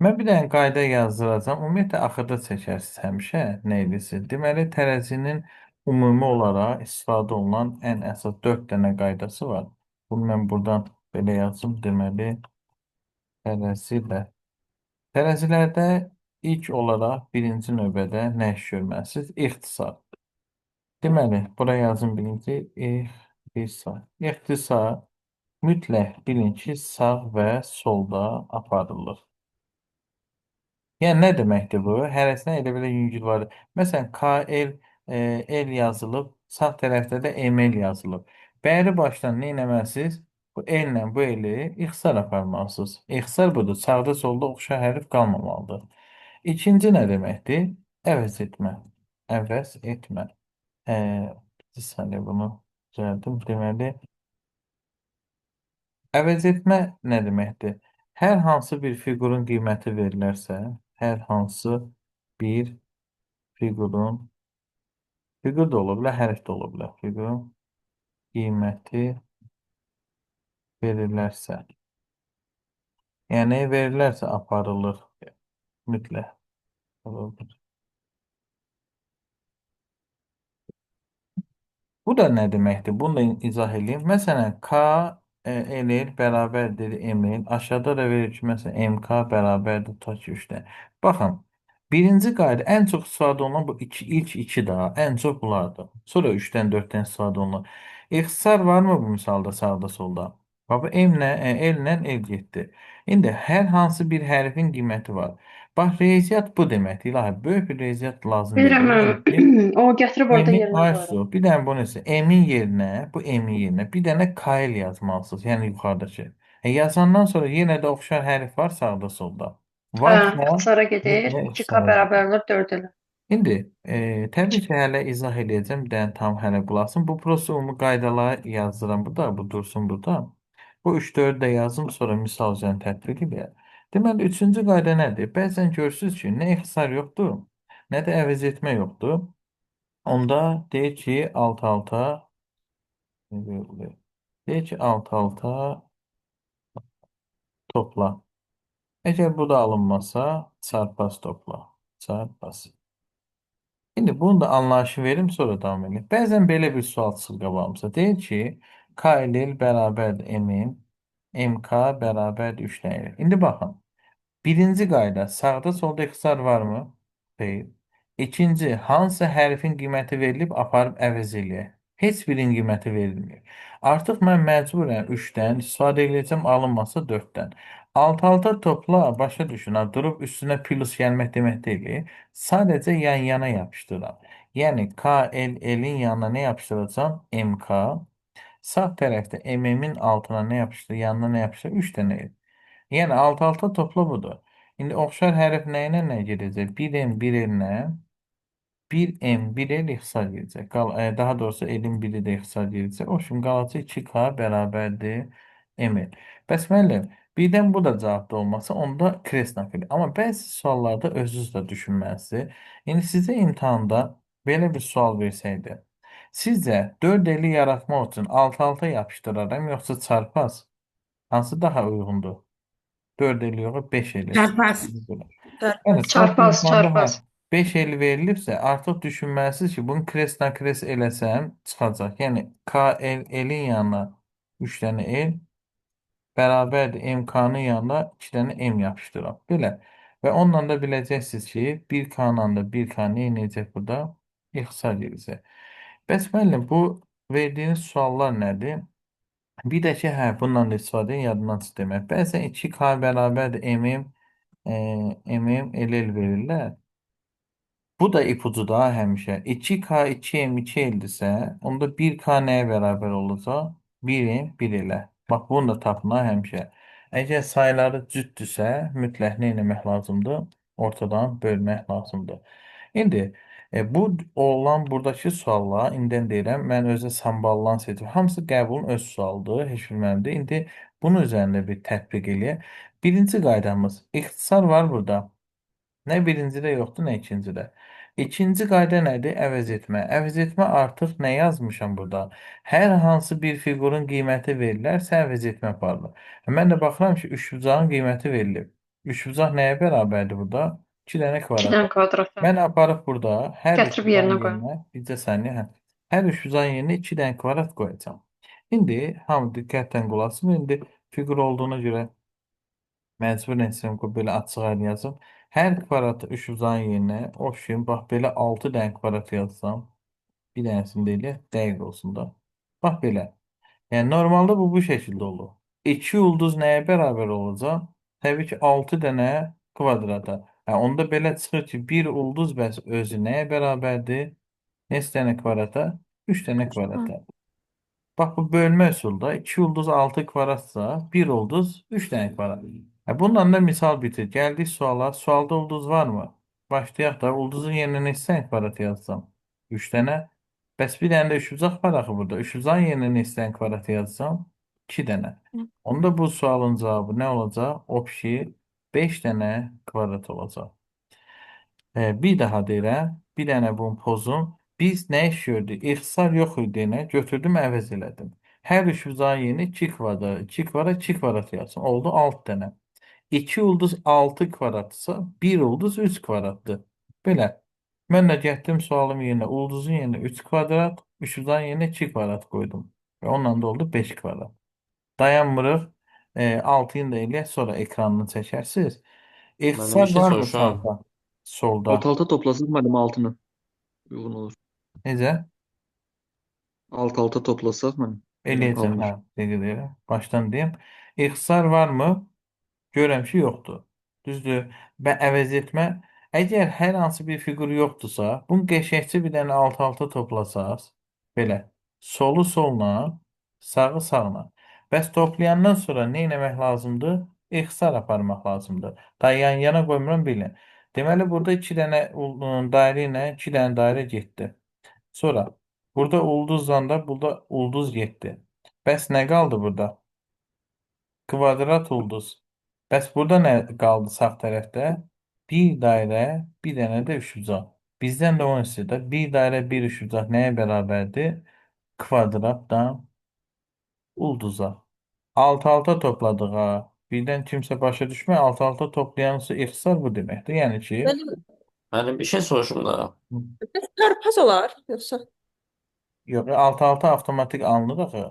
Mən bir dənə qayda yazdıracağam. Ümumiyyətlə axırda çəkərsiz həmişə nə edirsiz. Deməli, tərəzinin ümumi olaraq istifadə olunan ən əsas 4 dənə qaydası var. Bunu mən buradan belə yazım. Deməli, tərəzilə. Tərəzilərdə ilk olaraq birinci növbədə nə iş görməlisiniz? İxtisar. Deməli, buraya yazım birinci ixtisar. İxtisar mütləq bilin ki, sağ və solda aparılır. Yəni nə deməkdir bu? Hərəsində elə belə yüngül var. Məsələn, KL L yazılıb, sağ tərəfdə də ML yazılıb. Bəri başdan nə etməlisiniz? Bu L ilə bu L-i ixtisar aparmalısınız. İxtisar budur. Sağda solda oxşar hərf qalmamalıdır. İkinci nə deməkdir? Əvəz etmə. Əvəz etmə. E, bir saniyə bunu düzəldim. Deməli, əvəz etmə nə deməkdir? Hər hansı bir fiqurun qiyməti verilərsə, hər hansı bir fiqurun, fiqur da ola bilər, hərf də ola bilər. Fiqurun qiyməti verilərsə, yəni verilərsə aparılır mütləq. Bu da nə deməkdir? Bunu da izah edeyim. Məsələn, K eləyir bərabərdir M-in. Aşağıda da verir ki, məsələn, MK bərabərdir tutaq ki, 3-dən. Baxın, birinci qayda ən çox istifadə olunan bu iki, ilk iki daha. Ən çox bunlardır. Sonra 3-dən 4-dən istifadə olunur. İxtisar varmı bu misalda sağda solda? Bax, bu M-lə, L-lə el getdi. İndi hər hansı bir hərfin qiyməti var. Bax, riyaziyyat bu deməkdir. İlahi, böyük bir riyaziyyat lazım deyil. Bilirəm, Yəni ki, o gətirib orada Emin yerinə qoyuram. Aysu. Bir dənə bunu ise Emin yerine bu Emin yerine bir dənə Kail yazmalısınız. Yəni yuxarıdakı. Yazandan sonra yenə də oxşar hərf var sağda solda. Hə, Varsa ixtisara gedir. mütləq 2K ixtisara gedir. bərabər olur 4 elə. İndi təbii ki, hələ izah edəcəm. Bir dənə tam hələ qulaq asın. Bu prosesumu qaydaları yazdıram burada. Bu dursun burada. Bu 3-4 də yazım sonra misal üzrə tətbiq edək. Deməli, üçüncü qayda nədir? Bəzən görürsünüz ki, nə ixtisar yoxdur, nə də əvəz etmə yoxdur. Onda deyir ki, alt-alta deyir ki, alt-alta topla. Əgər bu da alınmasa, çarpaz topla. Çarpaz. İndi bunu da anlayışı verim, sonra davam edelim. Bəzən belə bir sual çıxır qabağımıza. Deyir ki, K ilə L bərabərdir M-in, MK bərabərdir 3 dəyəri. İndi baxın. Birinci qayda, sağda solda ixtisar varmı? Deyil. İkinci, hansı hərfin qiyməti verilib aparıb əvəz eləyək? Heç birinin qiyməti verilmir. Artıq mən məcburən 3-dən istifadə edəcəm, alınmasa 4-dən. Alt-alta topla, başa düşün, ha, durub üstünə plus gəlmək demək deyil. Sadəcə yan-yana yapışdıram. Yəni K, L, L-in yanına nə yapışdıracam? MK. Sağ tərəfdə MM-in altına nə yapışdır? Yanına nə yapışdır? 3 dənə. Yəni alt-alta topla budur. İndi oxşar hərf nə ilə nə gedəcək? 1M 1L-nə 1M 1L ixtisar gedəcək. Daha doğrusu elin biri də ixtisar gedəcək. O üçün qalacaq 2K bərabərdir ML. Bəs müəllim, birdən bu da cavabda olmasa, onda kreslə fili. Amma bəzi suallarda özünüz də düşünməlisiniz. İndi sizə imtahanda belə bir sual versəydi, sizcə 4 eli yaratmaq üçün alt-alta yapışdıraram, yoxsa çarpaz? Hansı daha uyğundur? 4 el yox, 5 eli. Çarpaz. Yəni sınaq Çarpaz, imtahanda hə, çarpaz. 5 el verilibsə, artıq düşünməlisiniz ki, bunu kreslə kres eləsəm çıxacaq. Yəni K el elin yanına 3 dənə el bərabərdir MK-nın yanına 2 dənə M yapışdıraq. Belə. Və onunla da biləcəksiniz ki, 1K-la da 1K nə edəcək burada? İxtisar edəcək. Bəs müəllim, bu verdiyiniz suallar nədir? Bir də ki, hə, bundan da istifadə edin, yadından çıx demək. Bəzən 2K bərabərdir MM LL verirlər. Bu da ipucu da həmişə. 2K 2M 2L'dirsə, onda 1K nəyə bərabər olacaq? 1M 1 elə. Bax, bunu da tapına həmişə. Əgər sayıları cütdürsə, mütləq nə etmək lazımdır? Ortadan bölmək lazımdır. İndi bu olan buradakı suallar, indidən deyirəm, mən özə samballan seçim. Hamısı qəbulun öz sualıdır, heç bilmənimdir. İndi bunun üzərində bir tətbiq eləyək. Birinci qaydamız, ixtisar var burada. Nə birincidə yoxdur, nə ikincidə. İkinci qayda nədir? Əvəz etmə. Əvəz etmə artıq nə yazmışam burada? Hər hansı bir fiqurun qiyməti verilərsə əvəz etmə aparılır. Mən də baxıram ki, üçbucağın qiyməti verilib. Üçbucaq nəyə bərabərdir burada? 2 dənə 2 kvadrat. dənə kvadrata. Mən aparıb burada hər Gətirib üçbucağın yerinə qoyun. yerinə, bircə saniyə, hə. Hər üçbucağın yerinə 2 dənə kvadrat qoyacağam. İndi hamı diqqətlə qulaq asın. İndi fiqur olduğuna görə məcbur etsəm ki, belə açıq əl yazım. Hər kvadratı üçbucağın yerinə option, bax belə 6 dənə kvadrat yazsam, bir dənəsini də elə dəqiq olsun da. Bax belə. Yəni normalda bu şəkildə olur. 2 ulduz nəyə bərabər olacaq? Təbii ki 6 dənə kvadrata. Onda belə çıxır ki bir ulduz bəs özü nəyə bərabərdir? Neçə dənə kvadrata? 3 dənə Hı. kvadrata. Bax bu bölmə üsulda 2 ulduz 6 kvadratsa bir ulduz 3 dənə kvadrat. Bundan da misal bitir. Gəldik suala. Sualda ulduz varmı? Başlayaq da ulduzun yerinə neçə dənə kvadrat yazsam? 3 dənə. Bəs bir dənə də üçbucaq var axı burada. Üçbucağın yerinə neçə dənə kvadrat yazsam? 2 dənə. Onda bu sualın cavabı nə olacaq? Opşi 5 dənə kvadrat olacaq. Bir daha deyirəm. Bir dənə bunun pozum. Biz nə iş gördük? İxtisar yox idi. Nə? Götürdüm, əvəz elədim. Hər üç bucağın yeni 2 kvadrat, 2 kvadrat, 2 kvadrat yazsın. Oldu 6 dənə. 2 ulduz 6 kvadratsa, bir ulduz 3 kvadratdır. Belə. Mən də getdim sualım yerinə. Ulduzun yerinə 3 kvadrat, üç bucağın yerinə 2 kvadrat qoydum. Və onunla da oldu 5 kvadrat. Dayanmırıq. 6-yı da eləyək, sonra ekranını çəkərsiniz. Müəllim, bir İxtisar şey varmı soruşuram. sağda? Solda. Alt-alta toplasaq müəllim 6-nı uyğun olur. Necə? Alt-alta toplasaq müəllim deyirəm Eləyəcəm, hə, 11. dəqiq deyirəm. Başdan deyim. İxtisar varmı? Görürəm ki, yoxdur. Düzdür. Və əvəz etmə. Əgər hər hansı bir fiqur yoxdursa, bunu qəşəngcə bir dənə alt-alta toplasaq, belə, solu solla, sağı sağla. Bəs toplayandan sonra nə etmək lazımdır? İxtisar aparmaq lazımdır. Da yan-yana qoymuram, bilin. Deməli, burada 2 dənə dairə ilə 2 dənə dairə getdi. Sonra burada ulduzla da burada ulduz getdi. Bəs nə qaldı burada? Kvadrat ulduz. Bəs burada nə qaldı sağ tərəfdə? Bir dairə, bir dənə də üçbucaq. Bizdən də onu istəyir də. Bir dairə, bir üçbucaq nəyə bərabərdir? Kvadratdan ulduza. Alt-alta topladıq ha. Birdən kimsə başa düşmək, alt-alta toplayansı ixtisar bu deməkdir. Yəni ki, Müəllim, Müəllim, bir şey soruşum da. bəs çarpaz olar yoxsa? yox, alt-alta avtomatik alınır axı.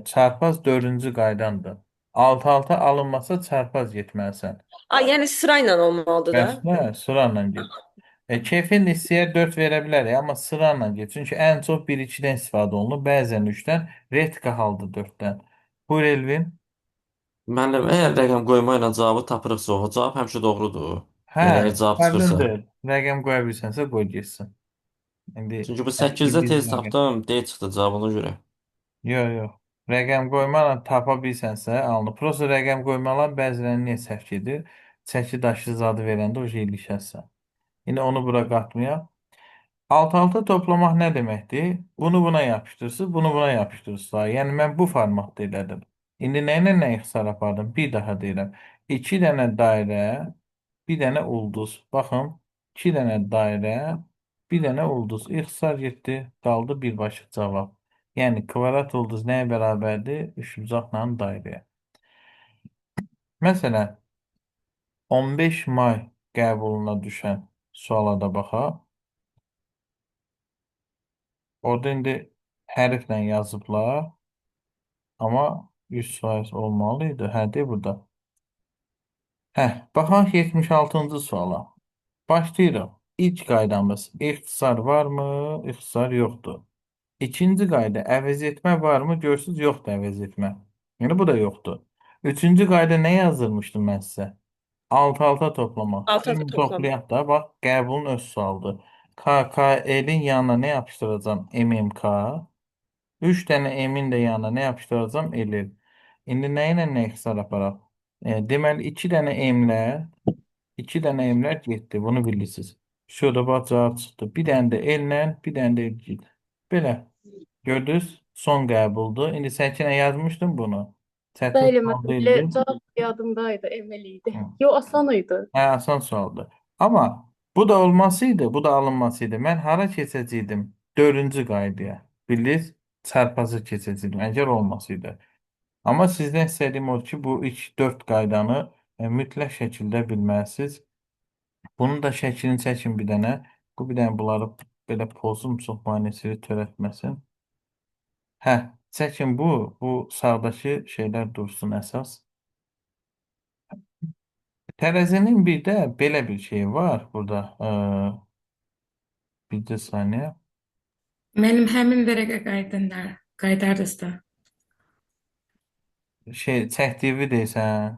Çarpaz dördüncü qaydandır. Alt-alta alınmasa çarpaz getməlisən. Yəni sırayla olmalıdır Bəs da. nə? Sırayla get. Kefin istəyər 4 verə bilər, amma sırayla get. Çünki ən çox 1-2-dən istifadə olunur. Bəzən 3-dən, redka halda 4-dən. Buyur Elvin. Müəllim, əgər rəqəm qoyma ilə cavabı tapırıqsa, o cavab həmişə doğrudur. Hə, Yəni əgər cavab çıxırsa. aydındır. Rəqəm qoya bilsənsə qoy getsin. İndi Çünki bu hətta 8-də biz tez rəqəm. tapdım, D çıxdı cavabına görə. Yox, yox. Rəqəm qoymaqla tapa bilsənsə alınır. Prosta rəqəm qoymalar bəzilərinin niyə səhv edir? Çəki daşı zadı verəndə o şey ilişərsən. İndi onu bura qatmayaq. Alt-alta toplamaq nə deməkdir? Bunu buna yapışdırsınız, bunu buna yapışdırırsınız. Yəni mən bu formatda elədim. İndi nə ilə nə ixtisar apardım? Bir daha deyirəm. 2 dənə dairə, bir dənə ulduz. Baxın, 2 dənə dairə, bir dənə ulduz. İxtisar getdi, qaldı birbaşa cavab. Yəni kvadrat ulduz nəyə bərabərdir? Üçbucaqla dairəyə. Məsələn, 15 may qəbuluna düşən suala da baxaq. Orada indi hərflə yazıblar, amma 100% olmalı idi. Hə, de burada. Baxaq 76-cı suala. Başlayırıq. İlk qaydamız ixtisar varmı? İxtisar yoxdur. İkinci qayda əvəz etmə varmı? Görürsüz, yoxdur əvəz etmə. Yəni bu da yoxdur. Üçüncü qayda nə yazdırmışdım mən sizə? Alt-alta toplamaq. Alt-alta Şimdi toplama. toplayaq da, bax, qəbulun öz sualdır. KKL-in yanına nə yapışdıracağım? MMK. 3 dənə emin də yanına nə yapışdıracağım? Elil. İndi nə ilə nə ixtisar aparaq? Deməli 2 dənə emlər, 2 dənə emlər getdi. Bunu bilirsiniz. Şurada bax cavab çıxdı. Bir dənə də ellə, bir dənə də el. Belə. Gördünüz? Son qəbuldur. İndi səkinə yazmışdım bunu. Çətin Bəli, sual müəllim, elə deyildi. cavab yadımdaydı, Emel idi. Hı. Yo, asan idi. Asan sualdır. Amma bu da olmasaydı, bu da alınmasaydı, mən hara keçəcəydim? Dördüncü qaydaya. Bildiniz? Çarpazı keçəcəydim, əgər olmasaydı. Amma sizdən istədiyim odur ki, bu ilk 4 qaydanı mütləq şəkildə bilməlisiniz. Bunun da şəklini çəkin bir dənə. Bu bir dənə bunları belə pozum çox maneəsini törətməsin. Hə, çəkin bu. Bu sağdakı şeylər dursun əsas. Tərəzinin bir də belə bir şey var burada. Bir saniyə. Mənim həmin vərəqə qaytarırsa. Şey, çəkdiyi deyirsən.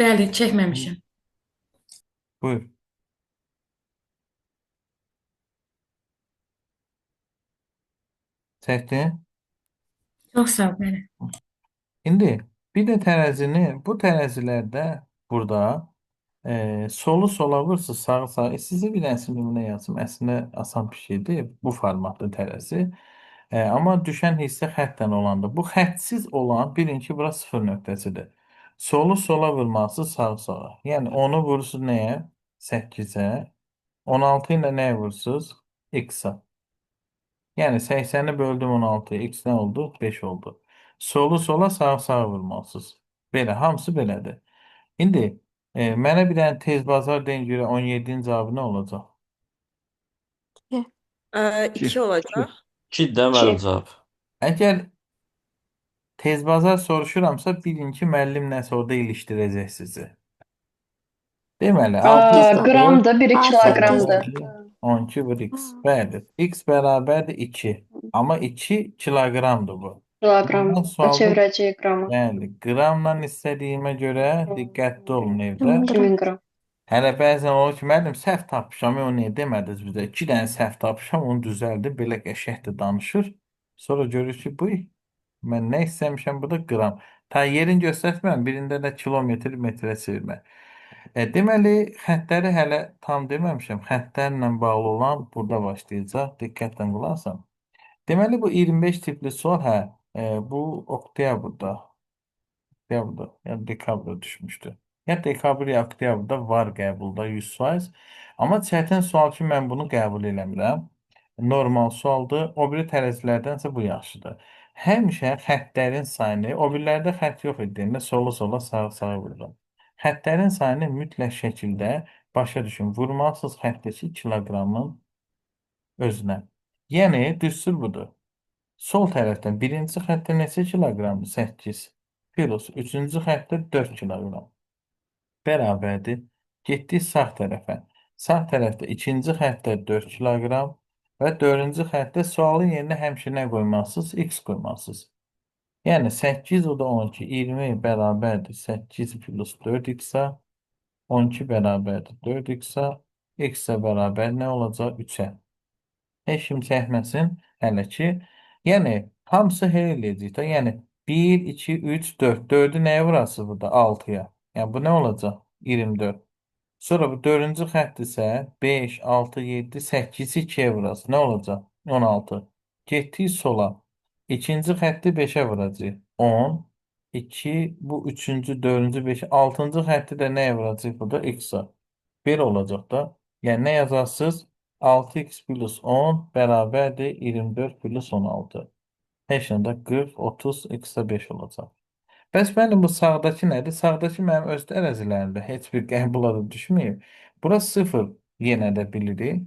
Bəli, çəkməmişəm. Buyur. Çəkdin? Çox sağ ol, bəli. İndi bir də tərəzini, bu tərəzilərdə burada solu sola vursa sağı sağa. Sizə bir dənə nümunə yazım. Əslində asan bir şeydir. Bu formatlı tərəzi. Amma düşən hissə xəttlə olanda. Bu xəttsiz olan birinci bura sıfır nöqtəsidir. Solu sola vurması sağı sağa. Yəni onu vurursunuz nəyə? 8-ə. 16 ilə nəyə vurursunuz? X-a. Yəni 80-i böldüm 16-ya. X nə oldu? 5 oldu. Solu sola sağa sağa vurmalısınız. Belə, hamısı belədir. İndi mənə bir dənə tez bazar deyin görə 17-nin cavabı nə olacaq? 2 olacaq. 2 deməli İki. cavab. Əgər tez bazar soruşuramsa bilin ki, müəllim nəsə orada ilişdirəcək sizi. Deməli, 6 Aa, ise 4, gramda, biri kilogramda. 12, 12 vur x. Bəli. X bərabərdir 2. Amma 2 kiloqramdır bu. Kilogram. Bundan Da sualda çevirəcəyik qrama. bəli, qramla istədiyimə görə diqqətli olun evdə. 2000 qram. Hələ bəzən olur ki, müəllim səhv tapmışam, o niyə demədiniz bizə? 2 dənə səhv tapmışam, onu düzəldim, belə qəşəngdir danışır. Sonra görür ki, bu mən nə istəmişəm burada qram. Ta yerini göstərməm, birində də kilometr, metrə çevirmə. Deməli, xəttləri hələ tam deməmişəm. Xəttlərlə bağlı olan burada başlayacaq. Diqqətlə qulaq asın. Deməli, bu 25 tipli sual, hə, bu oktyabrda. Oktyabrda, ya dekabrda düşmüşdü. Ya dekabr, ya oktyabrda var qəbulda 100%. Amma çətin sual ki, mən bunu qəbul eləmirəm. Normal sualdır. O biri tərəzilərdənsə bu yaxşıdır. Həmişə xəttlərin sayını, o birilərdə xətt yox idi. Sola sola sağa sağa vururam. Xəttlərin sayını mütləq şəkildə başa düşün. Vurmalısınız xəttdəki kiloqramın özünə. Yəni, düstur budur. Sol tərəfdən birinci xəttdə neçə kiloqramdır? 8. Plus üçüncü xəttdə 4 kiloqram. Bərabərdir. Getdik sağ tərəfə. Sağ tərəfdə ikinci xəttdə 4 kiloqram və dördüncü xəttdə sualın yerinə həmişə nə qoymalısınız? X qoymalısınız. Yəni 8 o da 12. 20 bərabərdir 8 plus 4x-a. 12 bərabərdir 4x-a. X-ə bərabər nə olacaq? 3-ə. Heç kim çəkməsin hələ ki. Yəni, hamısı hell eləyəcək də. Yəni, 1, 2, 3, 4. 4-ü nəyə vurasınız burada? 6-ya. Yəni, bu nə olacaq? 24. Sonra bu dördüncü xətt isə 5, 6, 7, 8-i 2-yə vurasınız. Nə olacaq? 16. Getdik sola. İkinci xətti 5-ə vuracaq. 10, 2, bu üçüncü, dördüncü, 5, 6-cı xətti də nəyə vuracaq burada? X-a. 1 olacaq da. Yəni, nə yazarsınız? 6x plus 10 bərabərdir 24 plus 16. Heç nə də 40, 30, x-də 5 olacaq. Bəs mənim bu sağdakı nədir? Sağdakı mənim öz ərazilərimdə heç bir qəbula da düşməyib. Bura 0 yenə də bilirik.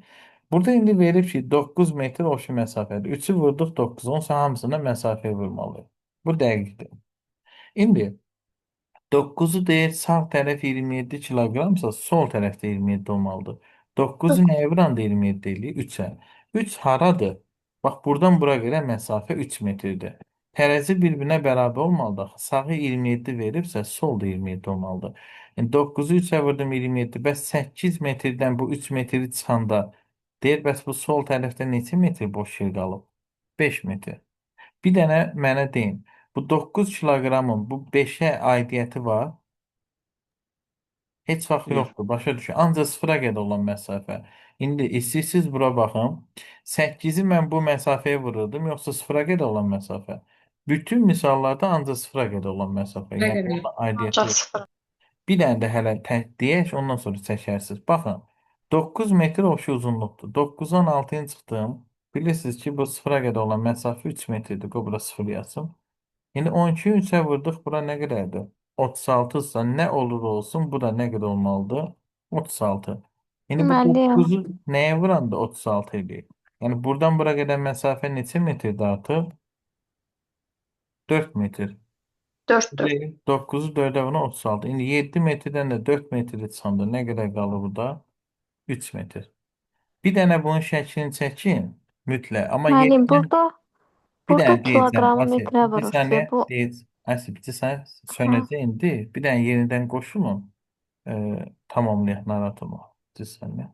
Burada indi verib ki 9 metr o şu məsafədir. 3-ü vurduq 9, onsa hamısına məsafə vurmalıyıq. Bu dəqiqdir. İndi 9'u deyir sağ tərəf 27 kiloqramsa sol tərəfdə 27 olmalıdır. 9'u nəyə vuranda 27 eləyir? 3-ə. 3 haradır? Bax, buradan bura görə məsafə 3 metrdir. Tərəzi bir-birinə bərabər olmalıdır. Axı. Sağı 27 veribsə, sol da 27 olmalıdır. Yəni 9'u 3-ə vurdum 27. Bəs 8 metrdən bu 3 metri çıxanda deyir, bəs bu sol tərəfdə neçə metr boş yer qalıb? 5 metr. Bir dənə mənə deyin. Bu 9 kiloqramın bu 5-ə aidiyyəti var. Heç vaxt yoxdur. Başa düşün. Ancaq sıfıra qədər olan məsafə. İndi istəyirsiniz bura baxım. 8-i mən bu məsafəyə vururdum, yoxsa sıfıra qədər olan məsafə. Bütün misallarda ancaq sıfıra qədər olan məsafə. Yəni Rəqəmli. orada aidiyyəti Ancaq yox. sıfır. Bir dənə də hələ deyək, ondan sonra çəkərsiniz. Baxın. 9 metr oxşu uzunluqdur. 9-dan 6-ya çıxdım. Bilirsiniz ki, bu sıfıra qədər olan məsafə 3 metrdir. Qoy bura 0 yazsın. İndi 12-yi 3-ə vurduq. Bura nə qədərdir? 36 ise ne olur olsun bu da ne kadar olmalıdır? 36. Yani bu Müəllim, 9'u neye vuran da 36 ediyor? Yani buradan buraya giden mesafe neçə metrdir artıq? 4 metr. 4'tür. 9'u 4'e vuran 36. İndi 7 metreden de 4 metre çıxanda nə qədər qalır burada? 3 metr. Bir dənə bunun şəklini çəkin. Mütləq. Amma müəllim, yerindən bir burada dənə deyəcəm. kiloqram, Asi, metrə bir vurur sizə. saniyə Bu deyəcəm. Asi, bir saniyə hə, söyləyəcək indi. Bir dənə yenidən qoşulun. Tamamlayaq narahat olma. Bir saniyə.